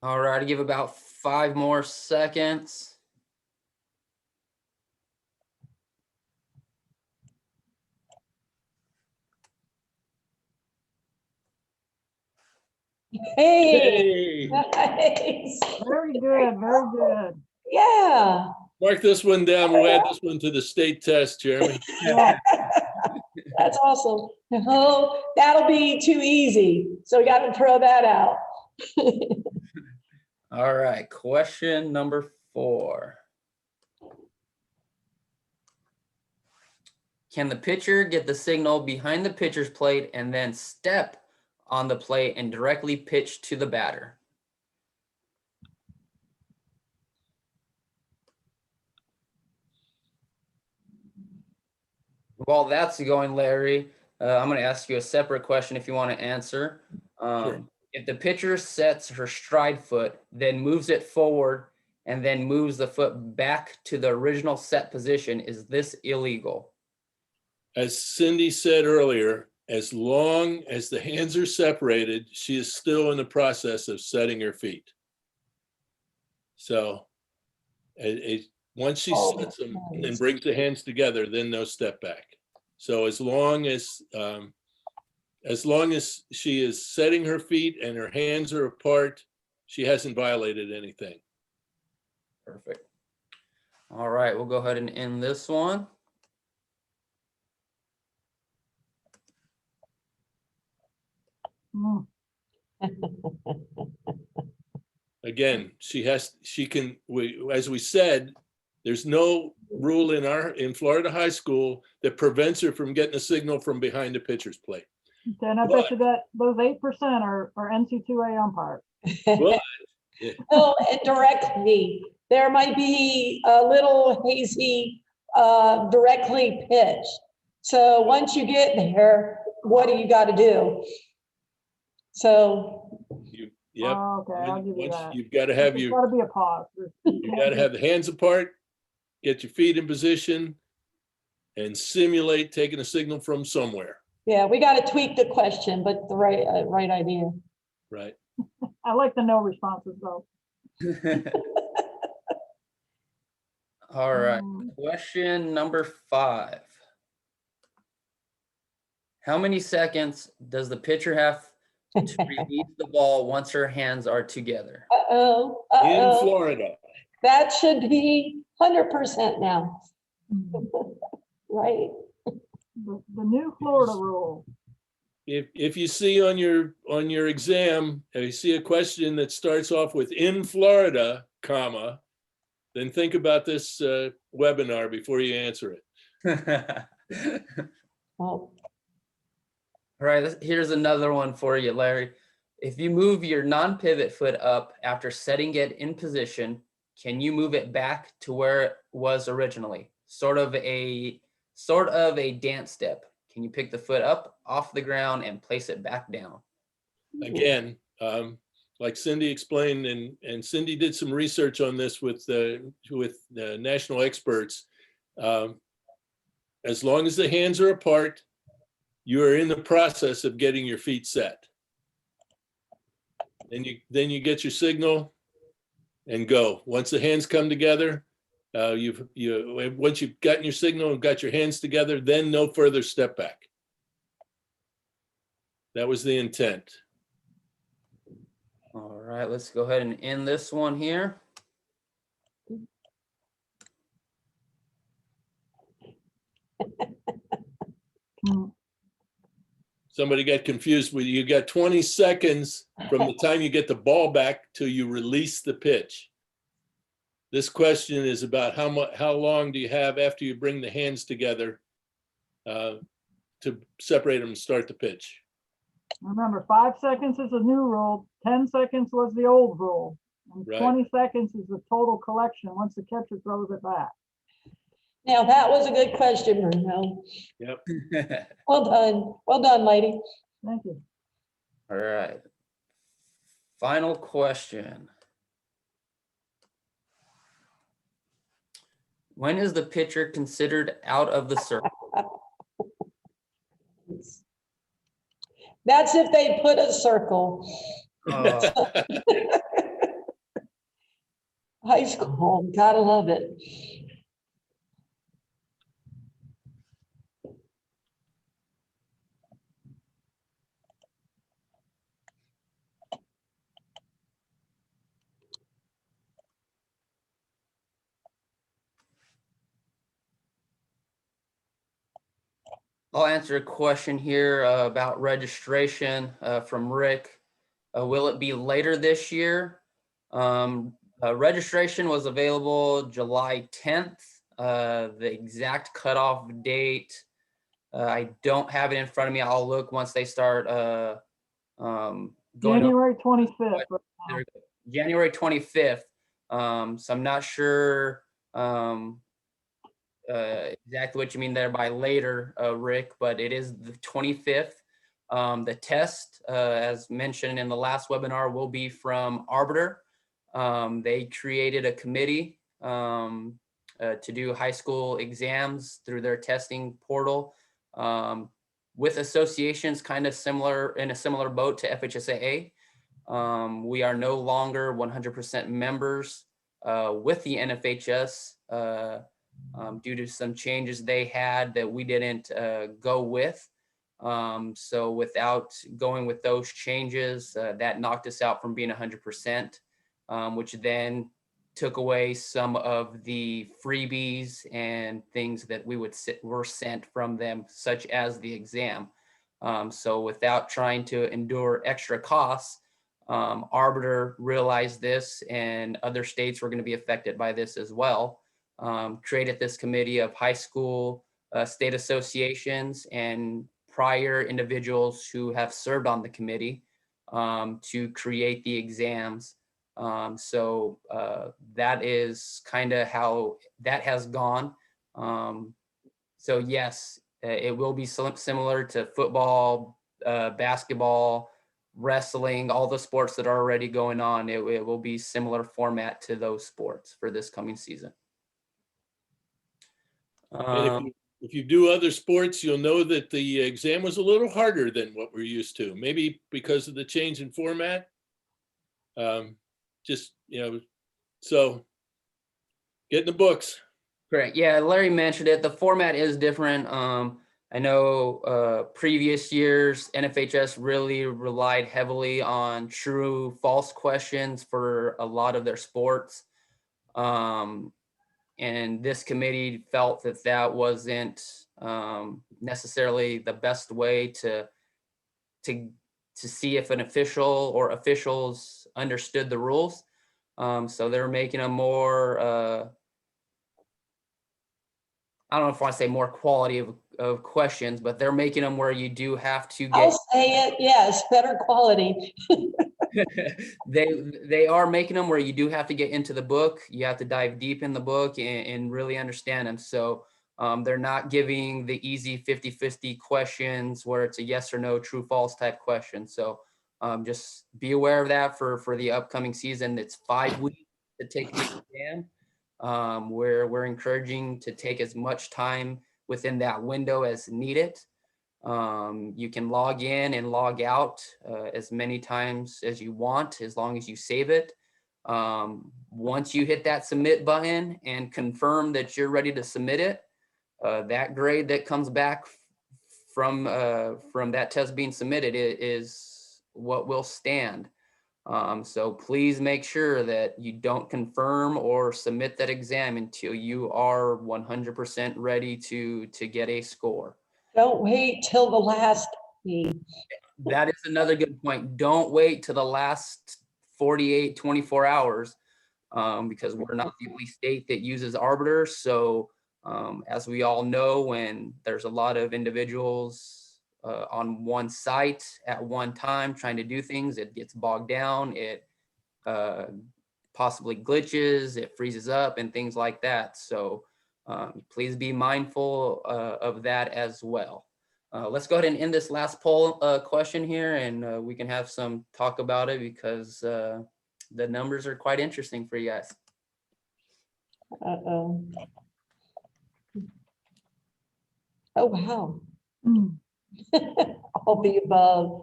All right, give about 5 more seconds. Hey, Hey, nice. Very good, very good. Yeah. mark this one down. We'll add this one to the state test, Jeremy. Yeah, That's awesome. Oh, that'll be too easy. So we got to throw that out. All right, question number 4. Can the pitcher get the signal behind the pitcher's plate and then step on the plate and directly pitch to the batter? While that's going, Larry, I'm going to ask you a separate question if you want to answer. Sure. If the pitcher sets her stride foot, then moves it forward, and then moves the foot back to the original set position, is this illegal? As Cindy said earlier, as long as the hands are separated, she is still in the process of setting her feet. So once she Oh, sets them and nice. brings the hands together, then no step back. So as long as she is setting her feet and her hands are apart, she hasn't violated anything. Perfect. All right, we'll go ahead and end this one. Mm, Again, as we said, there's no rule in Florida high school that prevents her from getting a signal from behind the pitcher's plate. and I bet you that those 8% are NC2A umpires. But Oh, and directly, there might be a little hazy, directly pitch. So once you get there, what do you got to do? So, yep, Okay, I'll give you once that. you've got to have There's you got to be a pause. got to have the hands apart, get your feet in position, and simulate taking a signal from somewhere. yeah, we got to tweak the question, but the right idea. Right. I like the no responses though. All right, Mm, question number 5. How many seconds does the pitcher have to release the ball once her hands are together? Uh-oh, In uh-oh. Florida, That should be 100% now, mm. right? The new Florida rule. if you see on your exam, if you see a question that starts off with "in Florida," comma, then think about this webinar before you answer it. Well, All right, here's another one for you, Larry. If you move your non-pivot foot up after setting it in position, can you move it back to where it was originally? Sort of a dance step. Can you pick the foot up off the ground and place it back down? Again, like Cindy explained, and Cindy did some research on this with national experts. As long as the hands are apart, you are in the process of getting your feet set. Then you get your signal and go. Once the hands come together, once you've gotten your signal and got your hands together, then no further step back. That was the intent. All right, let's go ahead and end this one here. Mm, Somebody got confused with you. Got 20 seconds from the time you get the ball back till you release the pitch. This question is about how long do you have after you bring the hands together to separate them and start the pitch. Remember, 5 seconds is a new rule. 10 seconds was the old rule. And Right. 20 seconds is the total collection once the catcher throws it back. Now, that was a good question, Bruno. Yep. Well done. Well done, lady. Thank you. All right. Final question. When is the pitcher considered out of the circle? That's if they put a circle. High school, gotta love it. I'll answer a question here about registration from Rick. Will it be later this year? Registration was available July 10th. The exact cutoff date, I don't have it in front of me. I'll look once they start going over. January 25th. right now. There we go. January 25th. So I'm not sure exactly what you mean there by later, Rick, but it is the 25th. The test, as mentioned in the last webinar, will be from Arbiter. They created a committee to do high school exams through their testing portal, with associations kind of similar, in a similar boat to FHSAA. We are no longer 100% members with the NFHS due to some changes they had that we didn't go with. So without going with those changes, that knocked us out from being 100%, which then took away some of the freebies and things that we were sent from them, such as the exam. So without trying to endure extra costs, Arbiter realized this, and other states were going to be affected by this as well. Created this committee of high school state associations and prior individuals who have served on the committee to create the exams. So that is kind of how that has gone. So yes, it will be similar to football, basketball, wrestling, all the sports that are already going on. It will be similar format to those sports for this coming season. And if you do other sports, you'll know that the exam was a little harder than what we're used to, maybe because of the change in format. Just, so get in the books. Correct. Yeah, Larry mentioned it. The format is different. I know previous years, NFHS really relied heavily on true false questions for a lot of their sports. And this committee felt that that wasn't necessarily the best way to see if an official or officials understood the rules. So they're making a more, I don't know if I want to say more quality of questions, but they're making them where you do have to I'll get. say it, yes, better quality. They are making them where you do have to get into the book. You have to dive deep in the book and really understand them. So they're not giving the easy 50-50 questions where it's a yes or no, true, false type question. So just be aware of that for the upcoming season. It's 5 weeks to take the exam. We're encouraging to take as much time within that window as needed. You can log in and log out as many times as you want, as long as you save it. Once you hit that submit button and confirm that you're ready to submit it, that grade that comes back from that test being submitted is what will stand. So please make sure that you don't confirm or submit that exam until you are 100% ready to get a score. Don't wait till the last meeting. That is another good point. Don't wait to the last 48, 24 hours because we're not the only state that uses Arbiter. So as we all know, when there's a lot of individuals on one site at one time trying to do things, it gets bogged down. possibly glitches, it freezes up and things like that. So please be mindful of that as well. Let's go ahead and end this last poll question here, and we can have some talk about it because the numbers are quite interesting for you guys. Uh-oh. Oh, wow. Mm. All the above.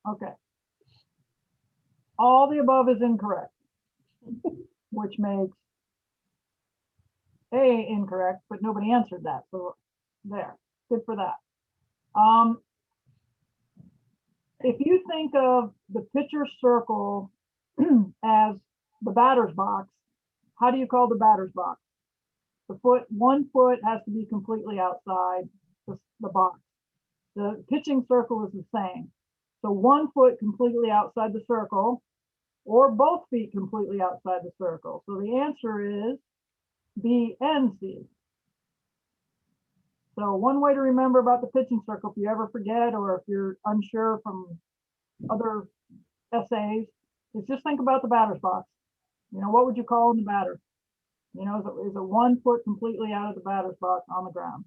Okay. All the above is incorrect, which makes A incorrect, but nobody answered that. So there, good for that. If you think of the pitcher circle as the batter's box, how do you call the batter's box? One foot has to be completely outside the box. The pitching circle is the same. So 1 foot completely outside the circle, or both feet completely outside the circle. So the answer is B and C. So one way to remember about the pitching circle, if you ever forget or if you're unsure from other essays, is just think about the batter's box. You know, what would you call in the batter? You know, is a 1 foot completely out of the batter's box on the ground.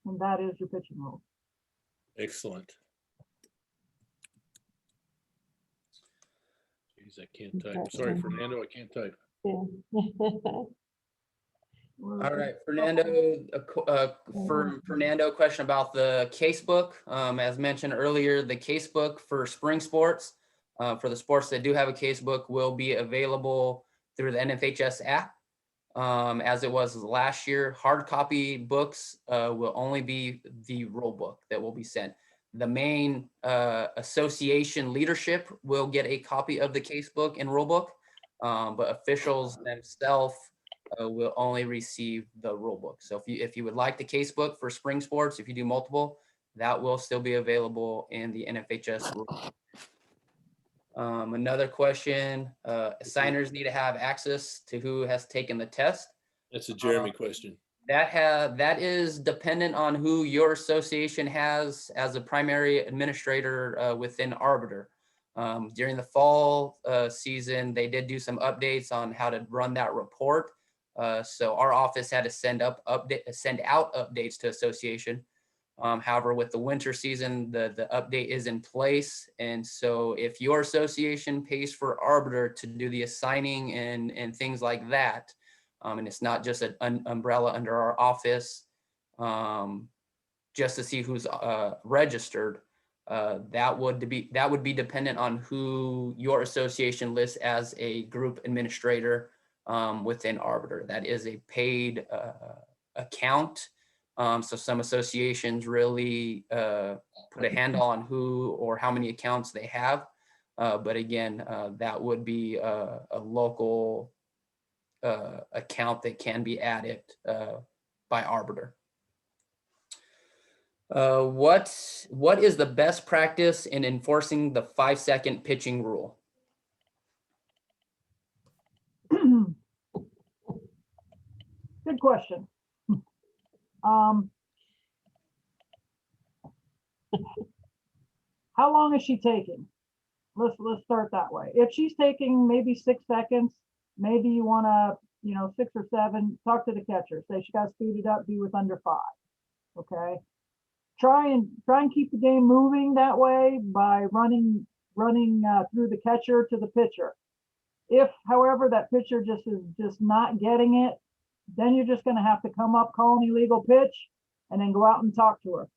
And that is your pitching rule. Excellent. Jeez, I can't type. Sorry, Fernando, I can't type. All right, Fernando, for Fernando, question about the casebook. As mentioned earlier, the casebook for spring sports, for the sports that do have a casebook, will be available through the NFHS app. As it was last year, hard copy books will only be the rule book that will be sent. The main association leadership will get a copy of the casebook and rule book, but officials themselves will only receive the rule book. So if you would like the casebook for spring sports, if you do multiple, that will still be available in the NFHS rule book. Another question, assigners need to have access to who has taken the test. That's a Jeremy question. That is dependent on who your association has as a primary administrator within Arbiter. During the fall season, they did do some updates on how to run that report. So our office had to send out updates to association. However, with the winter season, the update is in place. And so if your association pays for Arbiter to do the assigning and things like that, and it's not just an umbrella under our office, just to see who's registered, that would be dependent on who your association lists as a group administrator within Arbiter. That is a paid account. So some associations really put a handle on who or how many accounts they have. But again, that would be a local account that can be added by Arbiter. What is the best practice in enforcing the 5-second pitching rule? Good question. How long is she taking? Let's start that way. If she's taking maybe 6 seconds, maybe you want to, 6 or 7, talk to the catcher. Say she got to speed it up, be with under 5. Okay. Try and keep the game moving that way by running through the catcher to the pitcher. If, however, that pitcher is not getting it, then you're just going to have to come up, call an illegal pitch, and then go out and talk to her.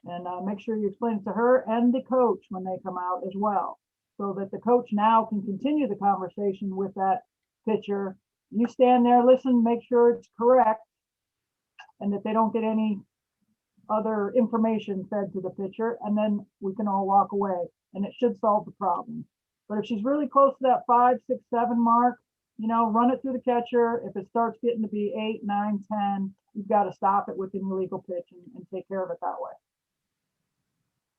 And make sure you explain it to her and the coach when they come out as well, so that the coach now can continue the conversation with that pitcher. You stand there, listen, make sure it's correct, and that they don't get any other information fed to the pitcher, and then we can all walk away, and it should solve the problem. But if she's really close to that 5, 6, 7 mark, run it through the catcher. If it starts getting to be 8, 9, 10, you've got to stop it with an illegal pitch and take care of it that way.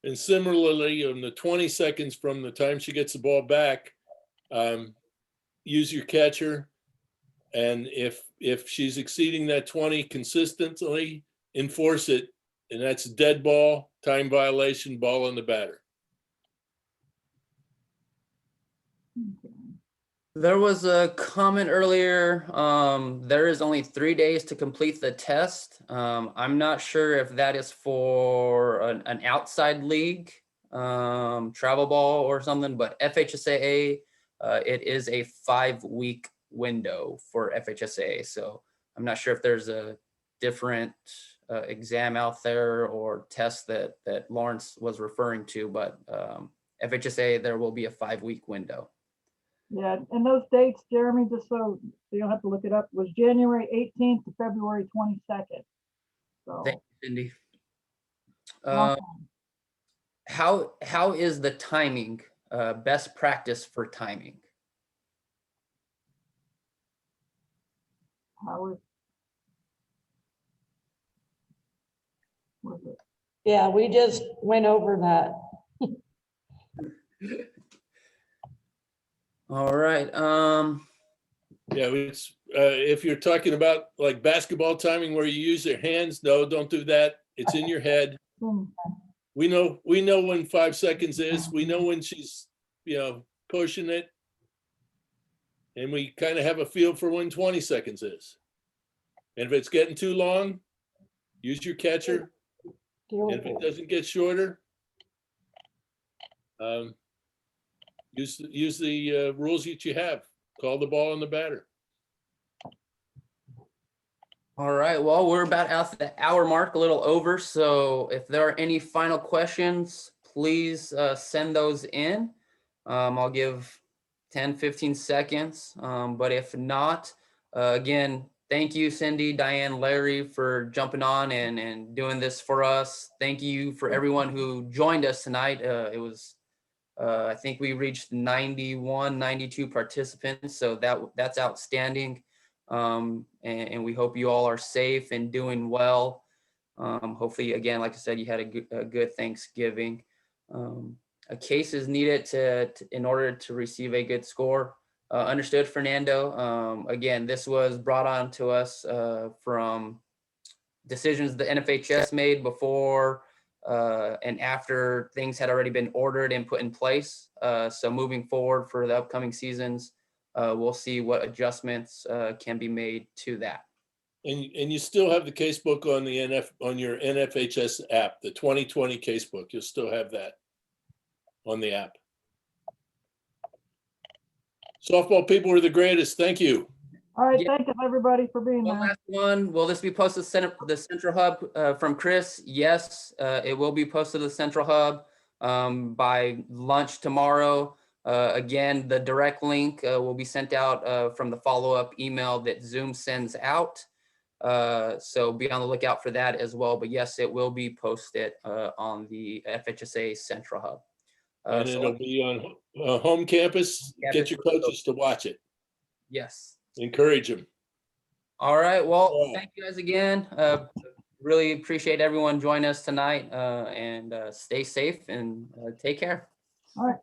And similarly, on the 20 seconds from the time she gets the ball back, use your catcher. And if she's exceeding that 20 consistently, enforce it And that's dead ball, time violation, ball on the batter. There was a comment earlier. There is only 3 days to complete the test. I'm not sure if that is for an outside league, travel ball or something, but FHSAA, it is a 5-week window for FHSAA. So I'm not sure if there's a different exam out there or test that Lawrence was referring to, but FHSAA, there will be a 5-week window. Yeah, and those dates, Jeremy, just so you'll have to look it up, was January 18th to February 22nd. So, Thank you, Cindy. long How is the timing, best practice for timing? how was it? Yeah, we just went over that. All right. Yeah, it's, if you're talking about like basketball timing where you use your hands, no, don't do that. It's in your head. Hmm. We know when 5 seconds is. We know when she's, pushing it. And we kind of have a feel for when 20 seconds is. And if it's getting too long, use your catcher. And if it doesn't get shorter, use the rules that you have. Call the ball on the batter. All right. Well, we're about at the hour mark, a little over. So if there are any final questions, please send those in. I'll give 10, 15 seconds. But if not, again, thank you, Cindy, Diane, Larry, for jumping on and doing this for us. Thank you for everyone who joined us tonight. It was, I think we reached 91, 92 participants. So that's outstanding. And we hope you all are safe and doing well. Hopefully, again, like I said, you had a good Thanksgiving. A case is needed in order to receive a good score. Understood, Fernando. Again, this was brought on to us from decisions the NFHS made before and after things had already been ordered and put in place. So moving forward for the upcoming seasons, we'll see what adjustments can be made to that. And you still have the casebook on your NFHS app, the 2020 casebook. You'll still have that on the app. Softball people are the greatest. Thank you. All right, Yeah. thank you, everybody, for being One there. last one. Will this be posted to the Central Hub from Chris? Yes, it will be posted to the Central Hub by lunch tomorrow. Again, the direct link will be sent out from the follow-up email that Zoom sends out. So be on the lookout for that as well. But yes, it will be posted on the FHSA Central Hub. And So it'll be on home campus. Get your coaches to watch it. yes. Encourage them. All right. Well, Yeah. thank you guys again. Really appreciate everyone joining us tonight and stay safe and take care. All right.